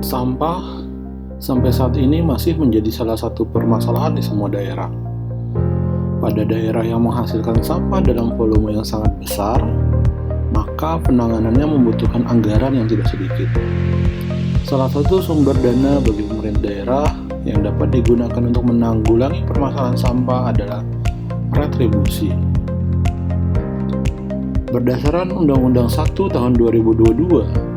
Sampah sampai saat ini masih menjadi salah satu permasalahan di semua daerah. Pada daerah yang menghasilkan sampah dalam volume yang sangat besar, maka penanganannya membutuhkan anggaran yang tidak sedikit. Salah satu sumber dana bagi pemerintah daerah yang dapat digunakan untuk menanggulangi permasalahan sampah adalah retribusi. Berdasarkan Undang-Undang 1 Tahun 2022,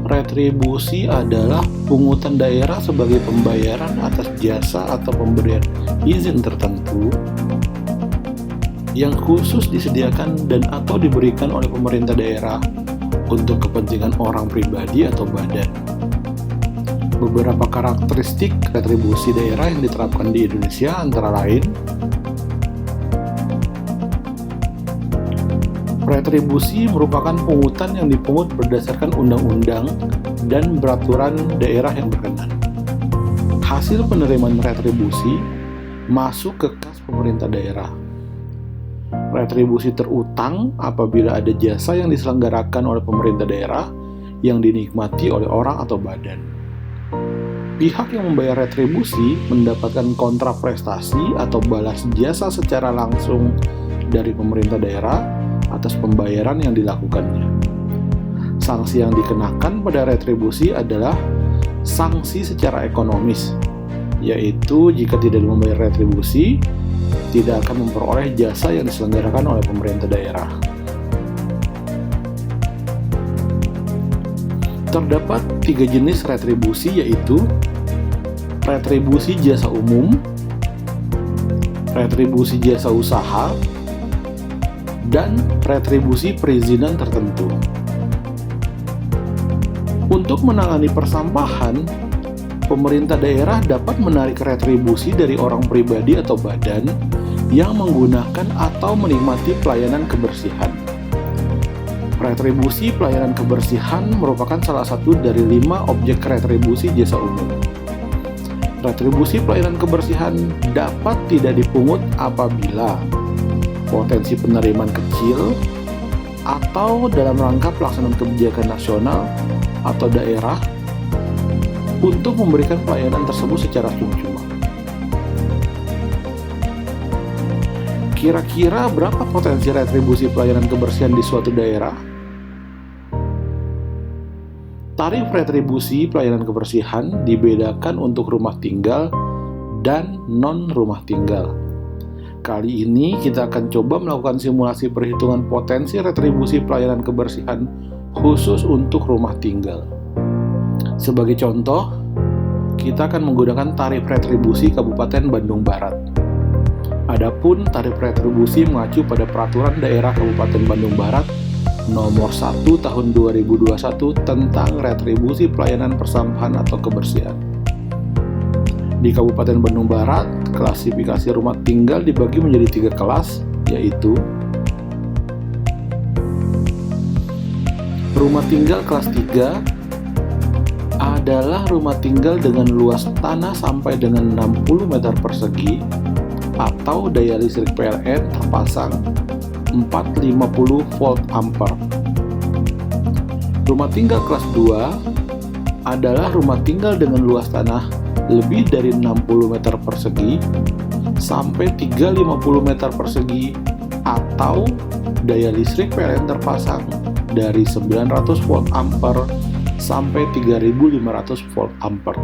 retribusi adalah pungutan daerah sebagai pembayaran atas jasa atau pemberian izin tertentu yang khusus disediakan dan atau diberikan oleh pemerintah daerah untuk kepentingan orang pribadi atau badan. Beberapa karakteristik retribusi daerah yang diterapkan di Indonesia antara lain: retribusi merupakan pungutan yang dipungut berdasarkan undang-undang dan peraturan daerah yang berkenan. Hasil penerimaan retribusi masuk ke kas pemerintah daerah. Retribusi terutang apabila ada jasa yang diselenggarakan oleh pemerintah daerah yang dinikmati oleh orang atau badan. Pihak yang membayar retribusi mendapatkan kontraprestasi atau balas jasa secara langsung dari pemerintah daerah atas pembayaran yang dilakukannya. Sanksi yang dikenakan pada retribusi adalah sanksi secara ekonomis, yaitu jika tidak membayar retribusi, tidak akan memperoleh jasa yang diselenggarakan oleh pemerintah daerah. Terdapat 3 jenis retribusi, yaitu retribusi jasa umum, retribusi jasa usaha, dan retribusi perizinan tertentu. Untuk menangani persampahan, pemerintah daerah dapat menarik retribusi dari orang pribadi atau badan yang menggunakan atau menikmati pelayanan kebersihan. Retribusi pelayanan kebersihan merupakan salah satu dari 5 objek retribusi jasa umum. Retribusi pelayanan kebersihan dapat tidak dipungut apabila potensi penerimaan kecil atau dalam rangka pelaksanaan kebijakan nasional atau daerah untuk memberikan pelayanan tersebut secara cuma-cuma. Kira-kira berapa potensi retribusi pelayanan kebersihan di suatu daerah? Tarif retribusi pelayanan kebersihan dibedakan untuk rumah tinggal dan non-rumah tinggal. Kali ini kita akan coba melakukan simulasi perhitungan potensi retribusi pelayanan kebersihan khusus untuk rumah tinggal. Sebagai contoh, kita akan menggunakan tarif retribusi Kabupaten Bandung Barat. Adapun tarif retribusi mengacu pada Peraturan Daerah Kabupaten Bandung Barat Nomor 1 Tahun 2021 tentang retribusi pelayanan persampahan atau kebersihan. Di Kabupaten Bandung Barat, klasifikasi rumah tinggal dibagi menjadi 3 kelas, yaitu rumah tinggal kelas 3 adalah rumah tinggal dengan luas tanah sampai dengan 60 meter persegi atau daya listrik PLN terpasang 450 volt ampere. Rumah tinggal kelas 2 adalah rumah tinggal dengan luas tanah lebih dari 60 meter persegi sampai 350 meter persegi atau daya listrik PLN terpasang dari 900 volt ampere sampai 3500 volt ampere.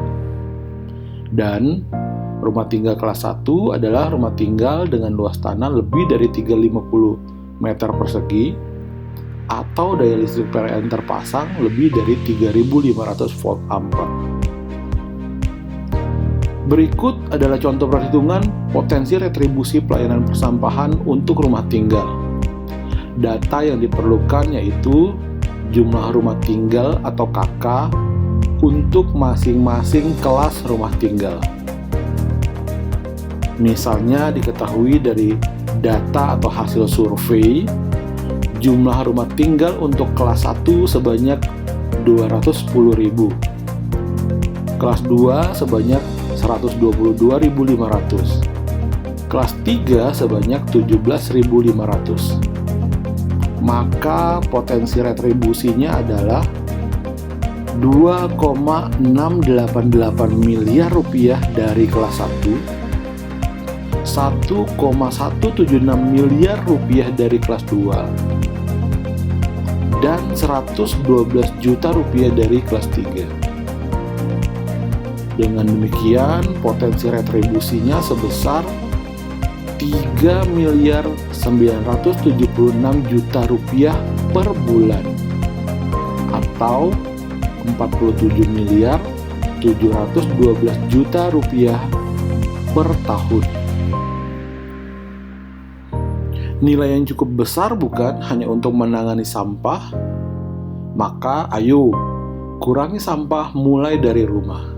Dan rumah tinggal kelas 1 adalah rumah tinggal dengan luas tanah lebih dari 350 meter persegi atau daya listrik PLN terpasang lebih dari 3500 volt ampere. Berikut adalah contoh perhitungan potensi retribusi pelayanan persampahan untuk rumah tinggal. Data yang diperlukan yaitu jumlah rumah tinggal atau KK untuk masing-masing kelas rumah tinggal. Misalnya diketahui dari data atau hasil survei, jumlah rumah tinggal untuk kelas 1 sebanyak 210.000, kelas 2 sebanyak 122.500, kelas 3 sebanyak 17.500. Maka potensi retribusinya adalah 2,688 miliar rupiah dari kelas 1, 1,176 miliar rupiah dari kelas 2, dan 112 juta rupiah dari kelas 3. Dengan demikian, potensi retribusinya sebesar 3 miliar 976 juta rupiah per bulan, atau 47 miliar 712 juta rupiah per tahun. Nilai yang cukup besar bukan hanya untuk menangani sampah? Maka ayo, kurangi sampah mulai dari rumah.